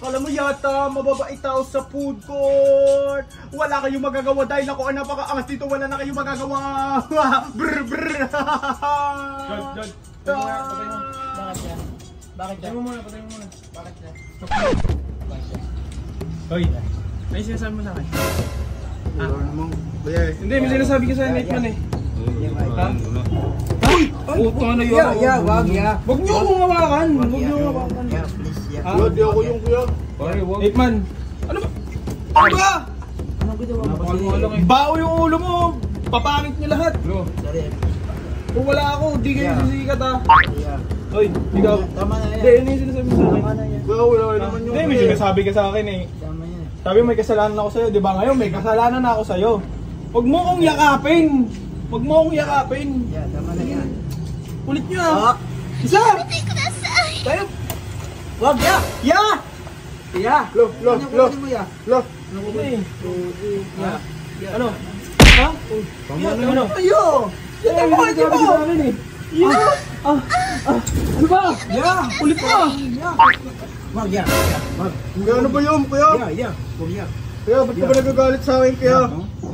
Alam mo yata, mababait tao sa food court. Wala kayong magagawa dahil ako ang napaka-angas dito. Wala na kayong magagawa. Brr brr. Jod. Patay mo. Bakit yan? Bakit yan? Patay mo muna. Bakit yan? Hoy, may sinasabi mo sa akin? Wala namang. Hindi, may sinasabi ka sa Nightman eh. Uy! Puto na yun. Wag ya. Huwag niyo akong hawakan. Huwag niyo akong hawakan. Yeah, please, yeah. Hindi ako yung kuya. Pare, wag. Nightman. Ano ba? Ano ba? Anong ginawa mo? Napakaluha lang eh. Bao yung ulo mo. Papangit niyo lahat. Bro. Sorry. Kung wala ako, di kayo sisikat ha. Yeah. Hoy, ikaw. Tama na yan. Hindi, yun yung sinasabi mo sa akin. Tama na yan. Wala naman yung Hindi, may sinasabi ka sa akin eh. Tama yan. Sabi may kasalanan ako sa'yo, di ba ngayon may kasalanan na ako sa'yo. Huwag mo akong yakapin. Huwag mo akong yakapin. Yeah, tama na yan. Ulit nyo ah. Isa! Tayo! Wag ya! Ya! Ya! Lo. Ano kukunin mo ya? Lo. Ano ko ba eh? Ya. Ano? Ha? Ano? Ayo! Yan ang mga sinabi sa akin eh. Ya! Ano ba? Ya! Ulit pa! Ya! Wag ya! Wag! Kaya ano ba yun kuya? Ya! Wag ya! Kaya ba't ka ba nagagalit sa akin kaya?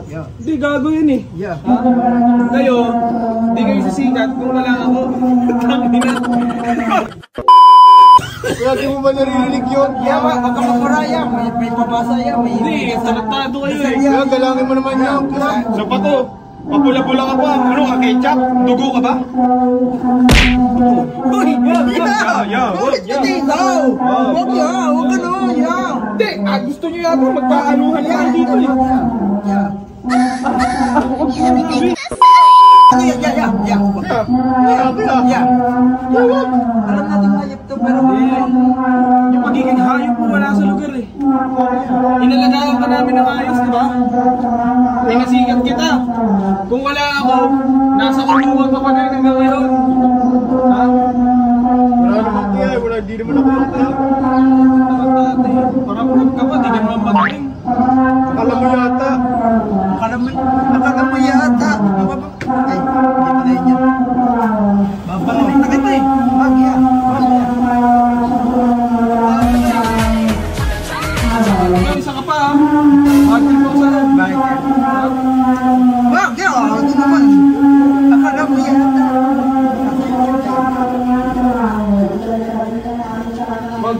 Ya! Hindi, gago yun eh. Ya! Kayo, hindi kayo sisikat kung wala ako. Tangina. Kaya di mo ba naririnig yun? Ya! Wag ka magparaya! May pabasa ya! Hindi, tarantado kayo eh. Kaya galangin mo naman yan kuya. Sa pato, papula-pula ka pa. Ano ka, ketchup? Dugo ka ba? Uy! Ya! Wag, Hindi ikaw! Wag ya! Wag ano! Ya! Hindi, gusto nyo yata magkaanuhan lang dito eh. Ya! Ano yan? Ya! Ya! Ya! Alam natin hayop to pero Yung magiging hayop mo wala sa lugar eh. Inalagaan ka namin ng ayos, di ba? Pinasikat kita. Kung wala ako, nasa kulungan ka pa na hanggang ngayon. Ha? Wala naman kuya, wala, di naman ako yung kuya. Nakatate, parang huwag ka pa, di ka naman magaling. Akala mo yata. akala mo yata. Ay, hindi pa na yun yan. Babalik na kita eh. Wag ya. Ikaw, isa ka pa ha. Atin mo sa Bakit yan? Wag ya. Ano naman? Akala mo yata. Wag.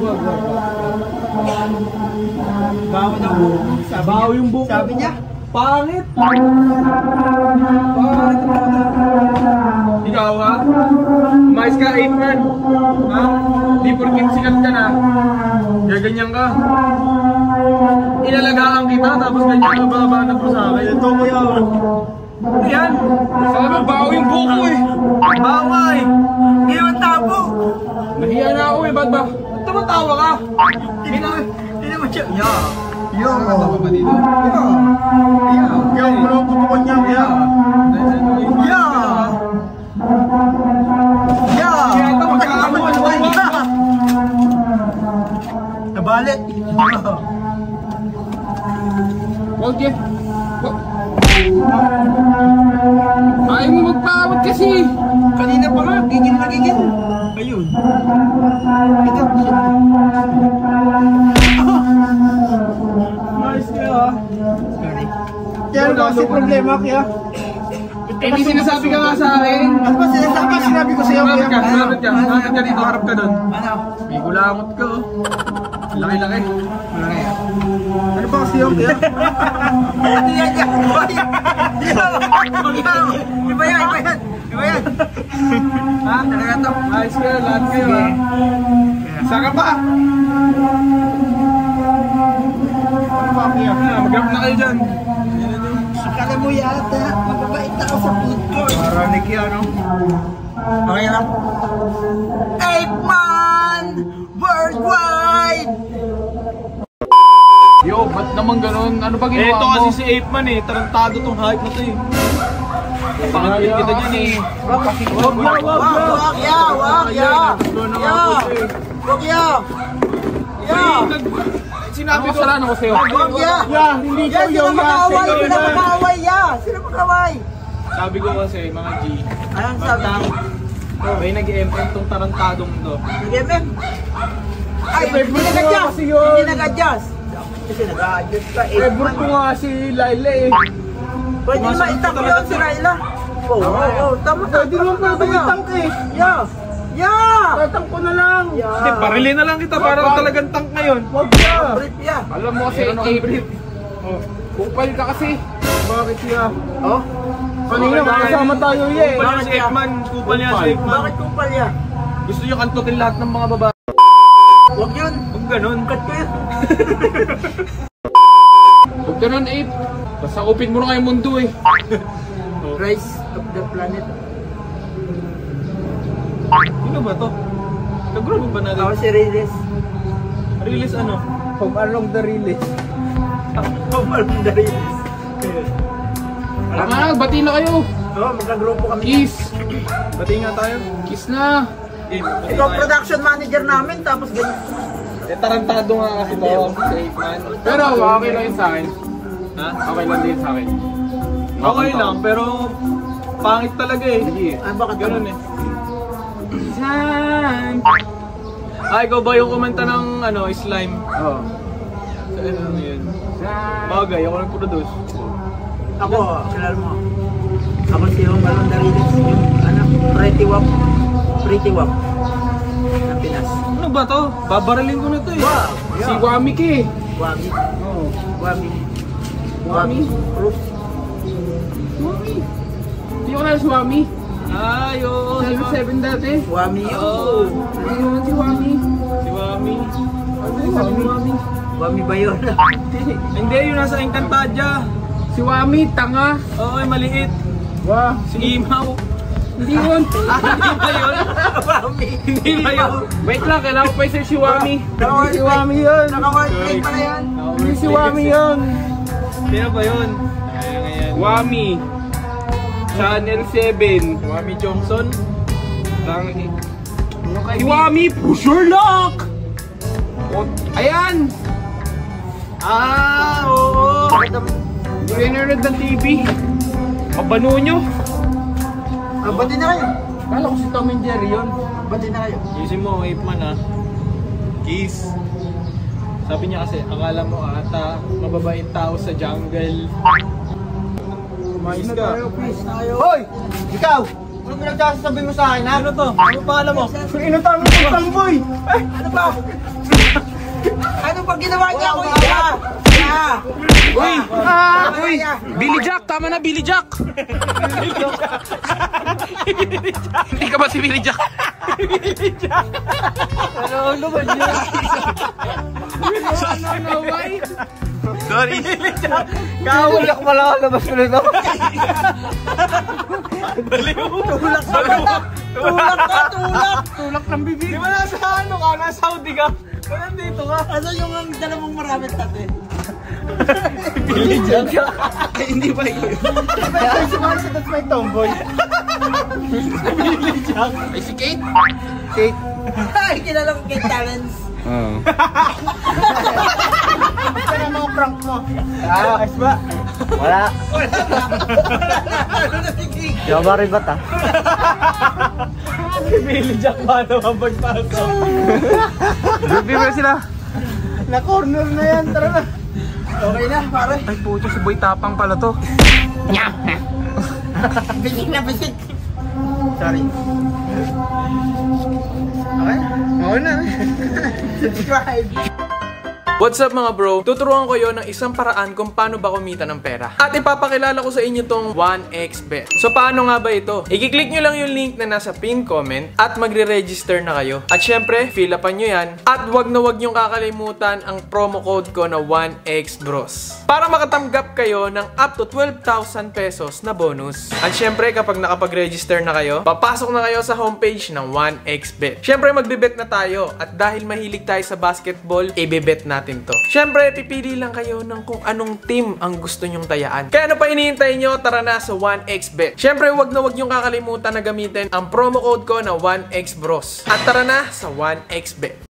Bawo na buko. Bawo yung buko. Sabi niya. Pangit! Ikaw ha? Mais ka, 8-man. Ha? Di porkin sikat ka na. Gaganyan ka. Inalagaan kita, tapos ganyan ka babanat mo sa akin. Ito ko yan. Ayan! Sabi mo, bawo yung buko eh. Bawo nga eh. Hindi naman tabo. Nahiya na ako eh, ba't ba? Tumatawa ka. Hindi naman siya. Ya. Yo. Nakatawa ba dito? Ya. Kaya mo lang tutukan niya kaya. Ya. Ya. Kaya ito, magkakamuhan mo. Nabalik. Wag eh. Ayaw mo magpawag kasi. Kanina pa nga, gigil na gigil. Ayun. Ito. Nice kayo ha. Sorry. Kaya ano ba kasi problema kaya? Eh, may sinasabi ka nga sa akin. Ano ba sinabi ko sa'yo Malapit ka, kaya? malapit ka. Malapit ka dito, harap ka doon. Ano? May gulangot ka oh. Laki-laki. Malaki. Ano ba kasi yung kaya? Ano yan yan? Iba yan. Ha? Talaga to? Ayos ka, lahat kayo ha. Saan ka pa? Ano ba kaya? Mag-up na kayo dyan. Akala mo yata, mababait ako sa food court. Marinig yan, no? Okay lang. 8-man worldwide! Yo, ba't naman ganun? Ano ba ginawa mo? Ito kasi si 8-man eh. Tarantado tong hype na to eh. Pangit kita dyan eh. Wag ya! Sinabi ko kasalanan ko sa'yo. Wag ya! Hindi Ya, sino mag-away ya? Sino mag-away? Sabi ko kasi mga G. Anong sabi? May nag-MM tong tarantadong to. Nag-MM? Ay, hindi Favorite ko nga nag-adjust. kasi yun. Hindi nag-adjust. Kasi nag-adjust ka. Favorite ko nga si Laila eh. Pwede naman itang yun si Raila. Oo, tama. Pwede naman pala itang eh. Yeah! Tatang ko na lang. Hindi, parilin na lang kita para talagang tank ngayon. Wag ka. Brief ya. Alam mo kasi, April. Kupal ka kasi. Bakit siya? Oh? Kanina makasama tayo eh. Kupal yan si Ekman. Kupal yan si Ekman. Bakit kupal ya? Gusto niya kantutin lahat ng mga babae. Huwag yun. Huwag ganun. Cut ko yun. Huwag ka nun, Ape. Basta upin mo na kayo mundo eh. Rise of the planet. Sino ba to? Nag-group ba natin? Ako si Reyes. Release ano? Home along the release. Kupal ng the Reyes. Tama, bati na kayo. Oo, magkagrupo kami. Kiss. Bati nga tayo. Kiss na. Ikaw production manager namin, tapos ganyan. Eh, tarantado nga kasi to. Si Ekman. Pero okay lang yun sa akin. Ha? Okay lang din sa akin. Okay lang, pero pangit talaga eh. Sige. Ay, bakit Ganun eh. Time. Ah, ikaw ba yung kumanta ng ano, slime? Oo. Sa ano yun? Time. Bagay, ako nag-produce. Ako, kilala mo. Ako si Home Along the Reyes. Yung, ano, Pretty Wap. Ng Pinas. Ano ba to? Babarilin ko na to eh. Wow! Si Wami Ki. Wami. Oo. Wami. Wami. Proof. Wami. Hindi ko na si Wami. Ay, oo. Si 7 dati. Wami yun. Oo. Ayun, si Wami. Si Wami. Ano yung sabi ni Wami? Wami ba yun? Hindi, yung nasa Encantadia. Si Wami, tanga. Oo, maliit. Wah. Si Imaw. Hindi yun. Hindi ba yun? Wami. Hindi ba yun? Wait lang, kailangan ko pa isa si Wami. Si Wami yun. Naka-wordplay pala yan. Hindi si Wami yun. Sino ba yun? Ayan. Wami. Channel 7. Wami Johnson. Si Wami, push your luck! Ayan! Ah, oo. Hindi kayo nanonood ng TV. Kabano nyo. Bati na kayo. Kala ko si Tom and Jerry yun. Bati na kayo. Isin mo, Ape Man ah. Kiss. Sabi niya kasi, akala mo ata mababait tao sa jungle. Mais ka. Please na kayo. Hoy! Ikaw! Ano pinagsasabi mo sa akin ha? Ano to? Ano pangalan mo? Inutan mo yung tamboy! Ay! Ano ba? Ano pa ginawa niya ko? Uy! Uy! Billy Jack! Tama na, Billy Jack! Hindi ka ba si Billy Jack? Ano ba yun? No, why? Sorry. Kawal ako malakalabas ko nito. Baliw. Tulak ka ba? Tulak ka, tulak! Tulak ng bibig. Di ba nasa ano ka? Nasa Saudi ka? Wala dito ka. Ano yung ang dala mong maraming tate? Ay, hindi ba ikaw? Ay, si Marcia, that's my tomboy. Ay, si Kate? Kate. Ay, kilala ko kay Talents. Oo. Ito na mga prank mo. Ayos ba? Wala. Java ribat ah. Si Billy Jack pa naman pagpasok. Grabe ba sila? Na-corner na yan, tara na. Okay na, pare. Ay, puto, si Boy Tapang pala to. Bisik na bisik. Sorry. Okay? Oo na. Subscribe. What's up mga bro? Tuturuan ko yon ng isang paraan kung paano ba kumita ng pera. At ipapakilala ko sa inyo tong 1xBet. So paano nga ba ito? I-click nyo lang yung link na nasa pin comment at magre-register na kayo. At syempre, fill upan nyo yan. At wag na wag nyo kakalimutan ang promo code ko na 1xBros. Para makatanggap kayo ng up to 12,000 pesos na bonus. At syempre, kapag nakapag-register na kayo, papasok na kayo sa homepage ng 1xBet. Syempre, magbibet na tayo. At dahil mahilig tayo sa basketball, ibibet natin to. Syempre, pipili lang kayo ng kung anong team ang gusto nyong tayaan. Kaya ano pa hinihintay nyo? Tara na sa 1xBet. Syempre, wag na wag nyong kakalimutan na gamitin ang promo code ko na 1xBros. At tara na sa 1xBet.